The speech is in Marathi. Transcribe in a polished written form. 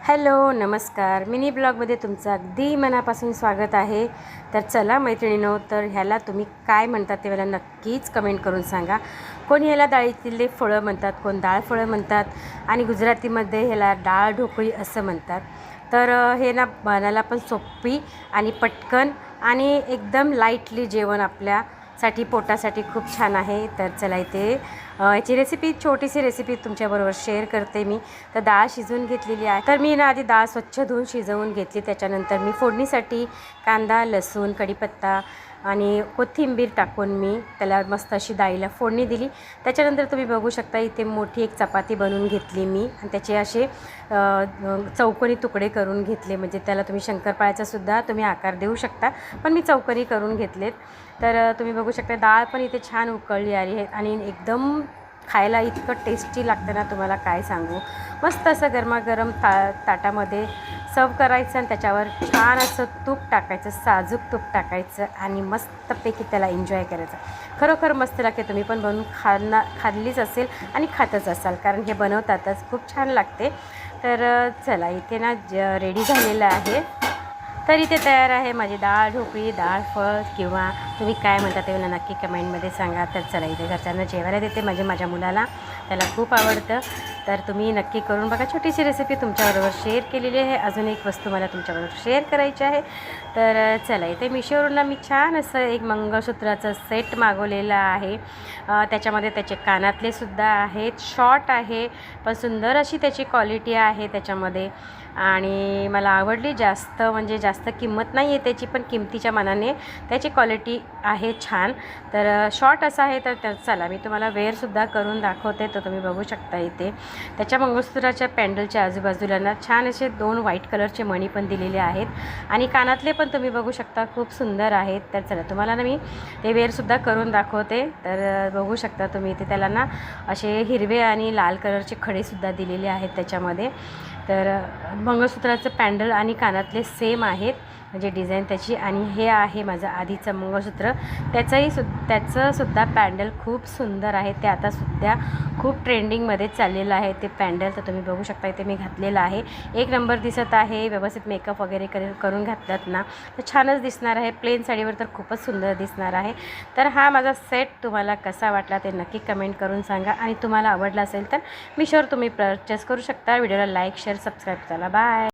हॅलो नमस्कार, मिनी ब्लॉगमध्ये तुमचं अगदी मनापासून स्वागत आहे। तर चला मैत्रिणींनो, तर ह्याला तुम्ही काय म्हणतात ते मला नक्कीच कमेंट करून सांगा। कोण ह्याला डाळीतले फळं म्हणतात, कोण डाळ फळं म्हणतात आणि गुजरातीमध्ये ह्याला डाळ ढोकळी असं म्हणतात। तर हे ना बनायला पण सोपी आणि पटकन आणि एकदम लाईटली जेवण आपल्यासाठी पोटासाठी खूप छान आहे। तर चला इथे याची रेसिपी, छोटीशी रेसिपी तुमच्याबरोबर शेअर करते मी। तर डाळ शिजवून घेतलेली आहे। तर मी ना आधी डाळ स्वच्छ धुवून शिजवून घेतली। त्याच्यानंतर मी फोडणीसाठी कांदा, लसूण, कढीपत्ता आणि कोथिंबीर टाकून मी त्याला मस्त अशी डाळीला फोडणी दिली। त्याच्यानंतर तुम्ही बघू शकता इथे मोठी एक चपाती बनवून घेतली मी आणि त्याचे असे चौकोनी तुकडे करून घेतले। म्हणजे त्याला तुम्ही शंकरपाळ्याचा सुद्धा तुम्ही आकार देऊ शकता, पण मी चौकोनी करून घेतलेत। तर तुम्ही बघू शकता डाळ पण इथे छान उकळली आहे आणि एकदम खायला इतकं टेस्टी लागतं ना, तुम्हाला काय सांगू। मस्त असं गरमागरम ताटामध्ये सर्व करायचं आणि त्याच्यावर छान असं तूप टाकायचं, साजूक तूप टाकायचं आणि मस्तपैकी त्याला एन्जॉय करायचं। खरोखर मस्त लागते। तुम्ही पण बनवून खाल्लीच असेल आणि खातच असाल, कारण हे बनवतातच, खूप छान लागते। तर चला इथे ना रेडी झालेलं आहे। तर इथे तयार आहे माझी डाळ ढोकळी, डाळ फळ किंवा तुम्ही काय म्हणता ते मला नक्की कमेंटमध्ये सांगा। तर चला इथे घरच्यांना जेवायला देते, माझ्या मुलाला, त्याला खूप आवडतं। तर तुम्ही नक्की करून बघा। छोटीशी रेसिपी तुमच्याबरोबर शेअर केलेली आहे। अजून एक वस्तू मला तुमच्याबरोबर शेअर करायची आहे। तर चला इथे मिशोवरून मी छान असं एक मंगळसूत्राचं सेट मागवलेलं आहे। त्याच्यामध्ये त्याचे कानातले सुद्धा आहेत, शॉर्ट आहे पण सुंदर अशी त्याची क्वालिटी आहे त्याच्यामध्ये आणि मला आवडली। जास्त म्हणजे जास्त किंमत नाही आहे त्याची, पण किमतीच्या मानाने त्याची क्वालिटी आहे छान। तर शॉर्ट असा आहे। तर चला मी तुम्हाला वेअरसुद्धा करून दाखवते। तर तुम्ही बघू शकता इथे त्याच्या मंगळसूत्राच्या पॅन्डलच्या आजूबाजूला ना छान असे 2 व्हाईट कलरचे मणी पण दिलेले आहेत आणि कानातले पण तुम्ही बघू शकता खूप सुंदर आहेत। तर चला तुम्हाला ना मी ते वेअरसुद्धा करून दाखवते। तर बघू शकता तुम्ही इथे त्याला ना असे हिरवे आणि लाल कलरचे खडेसुद्धा दिलेले आहेत त्याच्यामध्ये। तर मंगळसूत्राचं पॅन्डल आणि कानातले सेम आहेत, म्हणजे डिझाईन त्याची। आणि हे आहे माझं आधीचं मंगळसूत्र, त्याचंसुद्धा पॅन्डल खूप सुंदर आहे। ते आता सध्या खूप ट्रेंडिंगमध्ये चाललेलं आहे ते पॅन्डल। तर तुम्ही बघू शकता इथे मी घातलेलं आहे, एक नंबर दिसत आहे। व्यवस्थित मेकअप वगैरे करून घातलात ना तर छानच दिसणार आहे। प्लेन साडीवर तर खूपच सुंदर दिसणार आहे। तर हा माझा सेट तुम्हाला कसा वाटला ते नक्की कमेंट करून सांगा आणि तुम्हाला आवडला असेल तर मिशोवर तुम्ही परचेस करू शकता। व्हिडिओला लाईक, शेअर, सबस्क्राईब करा। बाय।